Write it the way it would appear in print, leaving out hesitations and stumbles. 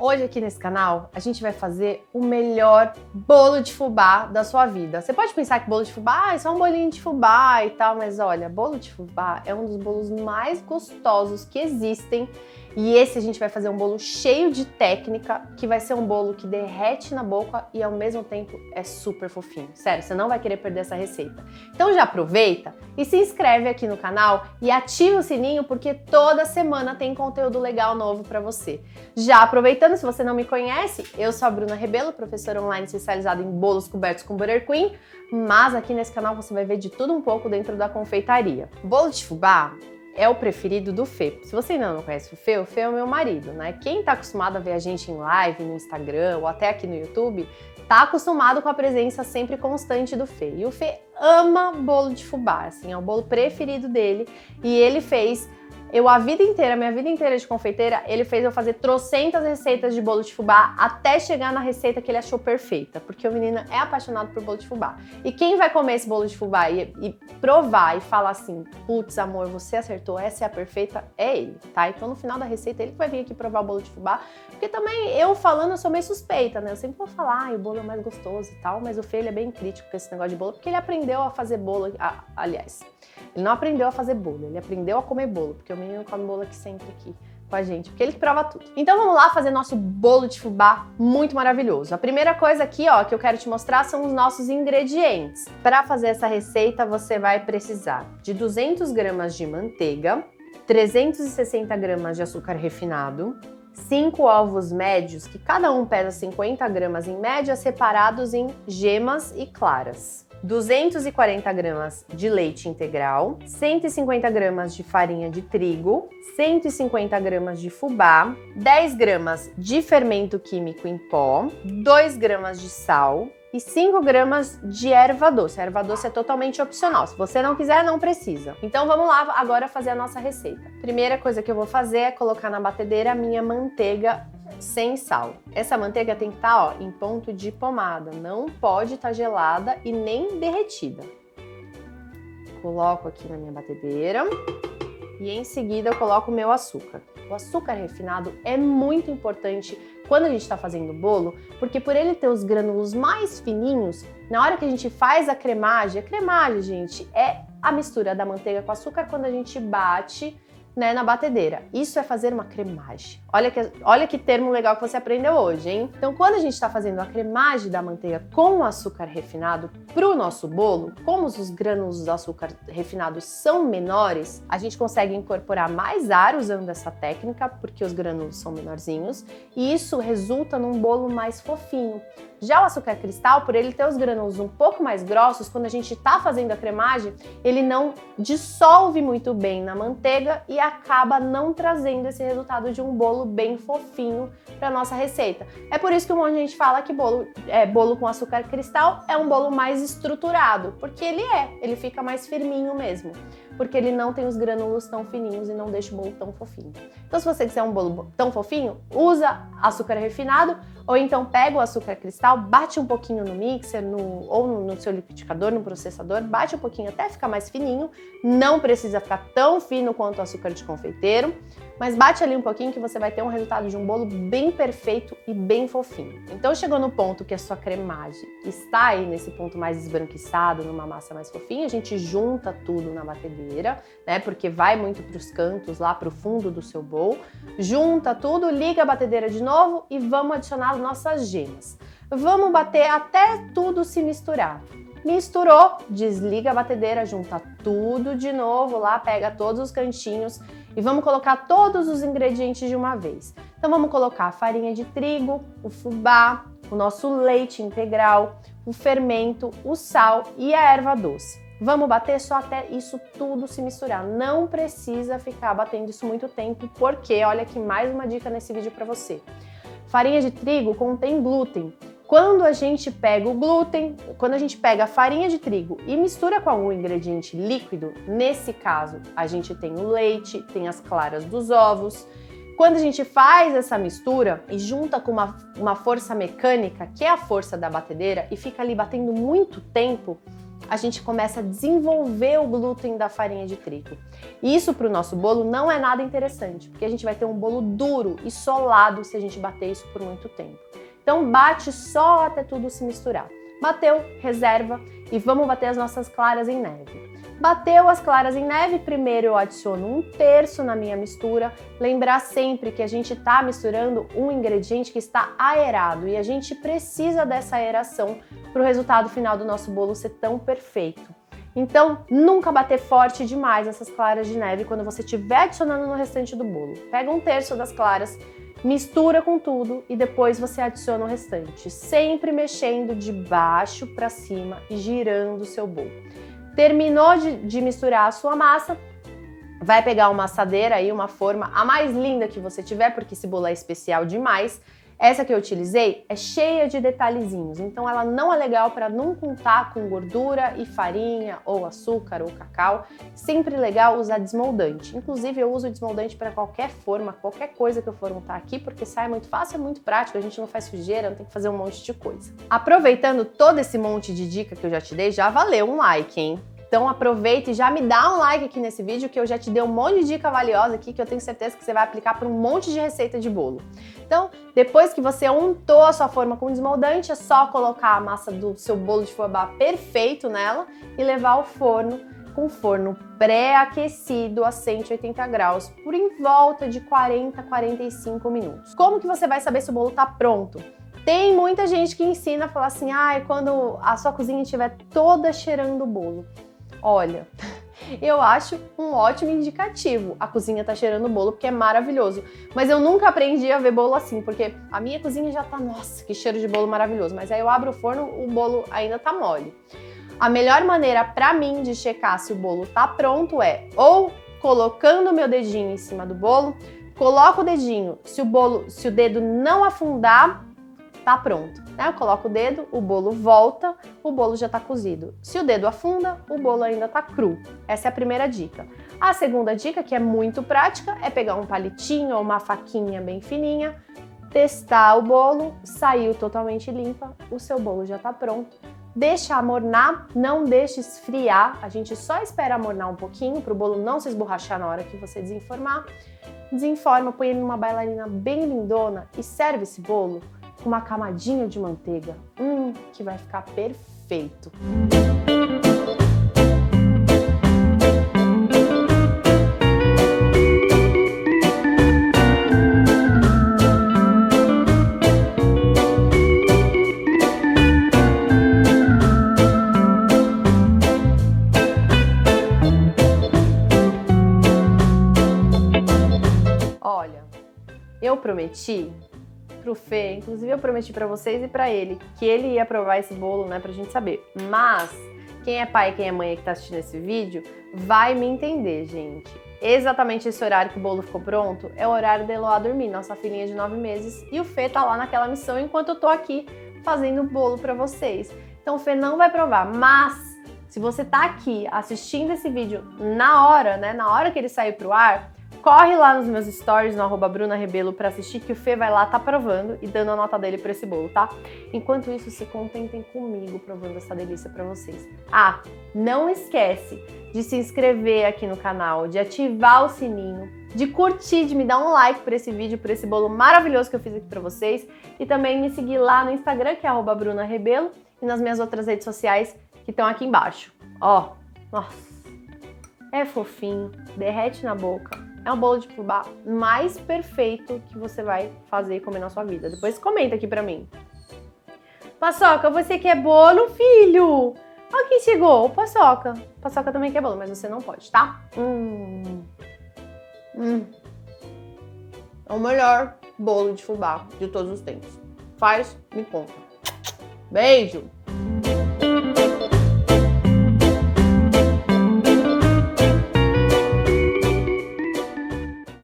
Hoje aqui nesse canal a gente vai fazer o melhor bolo de fubá da sua vida. Você pode pensar que bolo de fubá é só um bolinho de fubá e tal, mas olha, bolo de fubá é um dos bolos mais gostosos que existem. E esse a gente vai fazer um bolo cheio de técnica, que vai ser um bolo que derrete na boca e ao mesmo tempo é super fofinho. Sério, você não vai querer perder essa receita. Então já aproveita e se inscreve aqui no canal e ativa o sininho, porque toda semana tem conteúdo legal novo para você. Já aproveitando, se você não me conhece, eu sou a Bruna Rebelo, professora online especializada em bolos cobertos com Buttercream, mas aqui nesse canal você vai ver de tudo um pouco dentro da confeitaria. Bolo de fubá é o preferido do Fê. Se você ainda não conhece o Fê é o meu marido, né? Quem tá acostumado a ver a gente em live, no Instagram ou até aqui no YouTube, tá acostumado com a presença sempre constante do Fê. E o Fê ama bolo de fubá, assim, é o bolo preferido dele. E ele fez, minha vida inteira de confeiteira, ele fez eu fazer trocentas receitas de bolo de fubá até chegar na receita que ele achou perfeita, porque o menino é apaixonado por bolo de fubá. E quem vai comer esse bolo de fubá e provar e falar assim, putz, amor, você acertou, essa é a perfeita, é ele, tá? Então no final da receita ele que vai vir aqui provar o bolo de fubá, porque também eu falando eu sou meio suspeita, né? Eu sempre vou falar, o bolo é mais gostoso e tal, mas o Fê, ele é bem crítico com esse negócio de bolo, porque ele aprendeu a fazer bolo, aliás, ele não aprendeu a fazer bolo, ele aprendeu a comer bolo, porque o menino come bolo aqui sempre aqui com a gente, porque ele que prova tudo. Então vamos lá fazer nosso bolo de fubá muito maravilhoso. A primeira coisa aqui, ó, que eu quero te mostrar são os nossos ingredientes. Para fazer essa receita, você vai precisar de 200 gramas de manteiga, 360 gramas de açúcar refinado, 5 ovos médios, que cada um pesa 50 gramas em média, separados em gemas e claras. 240 gramas de leite integral, 150 gramas de farinha de trigo, 150 gramas de fubá, 10 gramas de fermento químico em pó, 2 gramas de sal e 5 gramas de erva doce. A erva doce é totalmente opcional, se você não quiser, não precisa. Então vamos lá agora fazer a nossa receita. Primeira coisa que eu vou fazer é colocar na batedeira a minha manteiga sem sal. Essa manteiga tem que estar, ó, em ponto de pomada, não pode estar gelada e nem derretida. Coloco aqui na minha batedeira e em seguida eu coloco o meu açúcar. O açúcar refinado é muito importante quando a gente está fazendo bolo, porque por ele ter os grânulos mais fininhos, na hora que a gente faz a cremagem, gente, é a mistura da manteiga com açúcar quando a gente bate, né, na batedeira. Isso é fazer uma cremagem. Olha que termo legal que você aprendeu hoje, hein? Então, quando a gente está fazendo a cremagem da manteiga com o açúcar refinado para o nosso bolo, como os grânulos do açúcar refinado são menores, a gente consegue incorporar mais ar usando essa técnica, porque os grânulos são menorzinhos, e isso resulta num bolo mais fofinho. Já o açúcar cristal, por ele ter os grânulos um pouco mais grossos, quando a gente está fazendo a cremagem, ele não dissolve muito bem na manteiga e acaba não trazendo esse resultado de um bolo bem fofinho para nossa receita. É por isso que um monte de gente fala que bolo com açúcar cristal é um bolo mais estruturado, porque ele fica mais firminho mesmo, porque ele não tem os grânulos tão fininhos e não deixa o bolo tão fofinho. Então, se você quiser um bolo tão fofinho, usa açúcar refinado, ou então pega o açúcar cristal, bate um pouquinho no mixer ou no seu liquidificador, no processador, bate um pouquinho até ficar mais fininho. Não precisa ficar tão fino quanto o açúcar de confeiteiro, mas bate ali um pouquinho que você vai ter um resultado de um bolo bem perfeito e bem fofinho. Então chegou no ponto que a sua cremagem está aí nesse ponto mais esbranquiçado, numa massa mais fofinha, a gente junta tudo na batedeira, né? Porque vai muito para os cantos, lá para o fundo do seu bowl. Junta tudo, liga a batedeira de novo e vamos adicionar as nossas gemas. Vamos bater até tudo se misturar. Misturou, desliga a batedeira, junta tudo de novo lá, pega todos os cantinhos e vamos colocar todos os ingredientes de uma vez. Então vamos colocar a farinha de trigo, o fubá, o nosso leite integral, o fermento, o sal e a erva doce. Vamos bater só até isso tudo se misturar. Não precisa ficar batendo isso muito tempo, porque olha aqui mais uma dica nesse vídeo para você. Farinha de trigo contém glúten. Quando a gente pega o glúten, quando a gente pega a farinha de trigo e mistura com algum ingrediente líquido, nesse caso a gente tem o leite, tem as claras dos ovos. Quando a gente faz essa mistura e junta com uma força mecânica, que é a força da batedeira, e fica ali batendo muito tempo, a gente começa a desenvolver o glúten da farinha de trigo. E isso para o nosso bolo não é nada interessante, porque a gente vai ter um bolo duro e solado se a gente bater isso por muito tempo. Então bate só até tudo se misturar. Bateu, reserva e vamos bater as nossas claras em neve. Bateu as claras em neve, primeiro eu adiciono 1/3 na minha mistura. Lembrar sempre que a gente está misturando um ingrediente que está aerado e a gente precisa dessa aeração para o resultado final do nosso bolo ser tão perfeito. Então, nunca bater forte demais essas claras de neve quando você estiver adicionando no restante do bolo. Pega 1/3 das claras, mistura com tudo e depois você adiciona o restante, sempre mexendo de baixo para cima e girando o seu bolo. Terminou de misturar a sua massa, vai pegar uma assadeira aí, uma forma, a mais linda que você tiver, porque esse bolo é especial demais. Essa que eu utilizei é cheia de detalhezinhos, então ela não é legal para não contar com gordura e farinha, ou açúcar, ou cacau. Sempre legal usar desmoldante. Inclusive eu uso desmoldante para qualquer forma, qualquer coisa que eu for montar aqui, porque sai muito fácil, é muito prático, a gente não faz sujeira, não tem que fazer um monte de coisa. Aproveitando todo esse monte de dica que eu já te dei, já valeu um like, hein? Então aproveita e já me dá um like aqui nesse vídeo que eu já te dei um monte de dica valiosa aqui que eu tenho certeza que você vai aplicar para um monte de receita de bolo. Então, depois que você untou a sua forma com desmoldante, é só colocar a massa do seu bolo de fubá perfeito nela e levar ao forno com forno pré-aquecido a 180 graus por em volta de 40 a 45 minutos. Como que você vai saber se o bolo está pronto? Tem muita gente que ensina a falar assim, quando a sua cozinha estiver toda cheirando o bolo. Olha, eu acho um ótimo indicativo. A cozinha tá cheirando o bolo porque é maravilhoso. Mas eu nunca aprendi a ver bolo assim, porque a minha cozinha já tá, nossa, que cheiro de bolo maravilhoso. Mas aí eu abro o forno, o bolo ainda tá mole. A melhor maneira pra mim de checar se o bolo tá pronto é ou colocando o meu dedinho em cima do bolo, coloco o dedinho, se o dedo não afundar, tá pronto, né? Eu coloco o dedo, o bolo volta, o bolo já tá cozido. Se o dedo afunda, o bolo ainda tá cru. Essa é a primeira dica. A segunda dica, que é muito prática, é pegar um palitinho ou uma faquinha bem fininha, testar o bolo, saiu totalmente limpa, o seu bolo já tá pronto. Deixa amornar, não deixe esfriar, a gente só espera amornar um pouquinho para o bolo não se esborrachar na hora que você desenformar. Desenforma, põe ele numa bailarina bem lindona e serve esse bolo com uma camadinha de manteiga, que vai ficar perfeito. Olha, eu prometi pro Fê, inclusive eu prometi pra vocês e pra ele, que ele ia provar esse bolo, né, pra gente saber. Mas quem é pai e quem é mãe que tá assistindo esse vídeo vai me entender, gente. Exatamente esse horário que o bolo ficou pronto é o horário da Eloá dormir, nossa filhinha de 9 meses, e o Fê tá lá naquela missão enquanto eu tô aqui fazendo o bolo pra vocês. Então o Fê não vai provar, mas se você tá aqui assistindo esse vídeo na hora, né, na hora que ele sair pro ar, corre lá nos meus stories, no @BrunaRebelo, pra assistir, que o Fê vai lá, tá provando e dando a nota dele pra esse bolo, tá? Enquanto isso, se contentem comigo provando essa delícia pra vocês. Ah, não esquece de se inscrever aqui no canal, de ativar o sininho, de curtir, de me dar um like por esse vídeo, por esse bolo maravilhoso que eu fiz aqui pra vocês, e também me seguir lá no Instagram, que é @BrunaRebelo, e nas minhas outras redes sociais que estão aqui embaixo. Ó, nossa, é fofinho, derrete na boca. É um bolo de fubá mais perfeito que você vai fazer e comer na sua vida. Depois comenta aqui pra mim. Paçoca, você quer bolo, filho? Olha quem chegou, o Paçoca. Paçoca também quer bolo, mas você não pode, tá? É o melhor bolo de fubá de todos os tempos. Faz, me conta. Beijo!